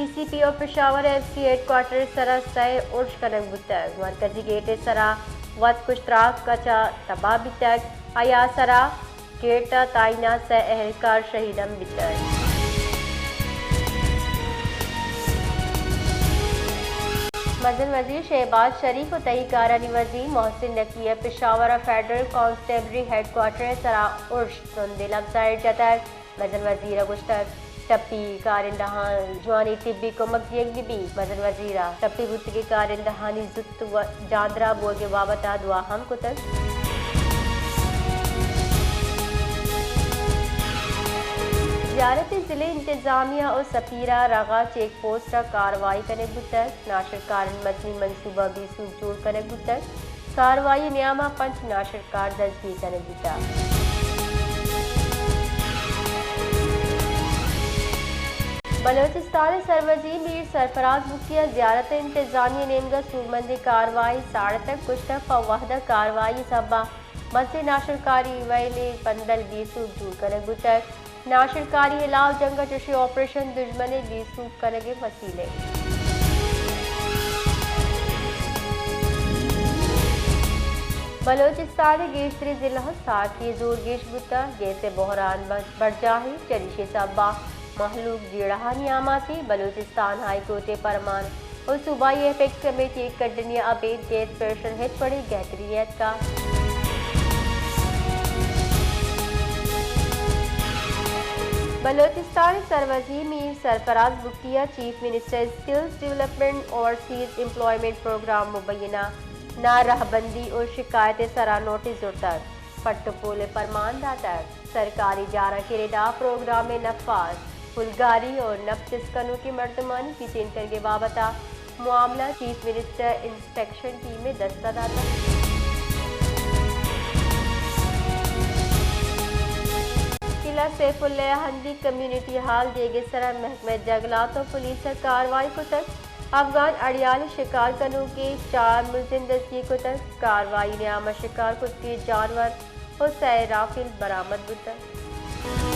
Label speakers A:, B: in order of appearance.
A: DCP of Peshawar FC headquarter सरा सय उर्श कनक बुतक मरकजी गेट सरा वत कुश्तराक कचा तबाह बितक आया सरा गेट ताइना से एहलकार शहीदम बितक मजन वजीर शहबाज शरीफ और तहकारानी वजीर Mohsin Naqvi Peshawar federal constabulary headquarter सरा उर्श तुंदिल अफजाइर जतक मजन वजीर गुश्तक टप्पी कारिंदहा जवानी तिब्बी कुमक भी मजन वजीरा टप्पी बुतगे कारिंदहानी जुत जांदरा बोगे वाबता दुआ हम कुतक ज़ियारत ज़िले इंतजामिया और सफीरा रगा चेक पोस्ट का कार्रवाई करने बुतक नाशरकार मदनी मनसूबा भी सूचोड़ करने बुतक कार्रवाई नियामा पंच नाशरकार दजगी करने बुतक बलोचिस्तान सरवजी मीर सरफराज बुकिया ज़ियारत इंतजामिया नेमगा सूरमंदी कार्रवाई साढ़े तक कुछ फवाहदा कार्रवाई सबा मस्जिद नाशरकारी वैले पंदल भी सूचोड़ करने बुतक नाशरकारी इलाव जंगा चशी ऑपरेशन दुश्मने भी सूख करने वसीले बलोचिस्तान गेशतरी जिला साकी जोर गेश बुता जैसे बहरान बढ़ जाही चरिशे सबा महलूक जीड़ा नियामाती बलोचिस्तान हाई कोर्ट परमान और सूबाई एपेक्स कमेटी कड्डनी अबेद गैस प्रेशर हित पड़ी गहतरीत का बलोचिस्तान सरवजी मीर सरफराज बुकिया chief minister skills development overseas employment program मुबैना ना रहबंदी और शिकायत सरा नोटिस तक पट्टपोले फरमान दाता सरकारी जारा किरेदा प्रोग्राम में नफाज फुलगारी और नफ्तिस्कनों की मर्दमानी की चिंतन के बाबता मामला चीफ मिनिस्टर इंस्पेक्शन टीम में दस्तदाता किला सैफुल्लाह हंदी कम्युनिटी हाल देगेसरा महकमे जंगलात और पुलिस कार्रवाई को तक अफगान अड़ियाल शिकार कनों के 4 मुलजिम दस्ती को तक कार्रवाई नियामा शिकार कुत्ते जानवर और सैराफिल बरामद बुतक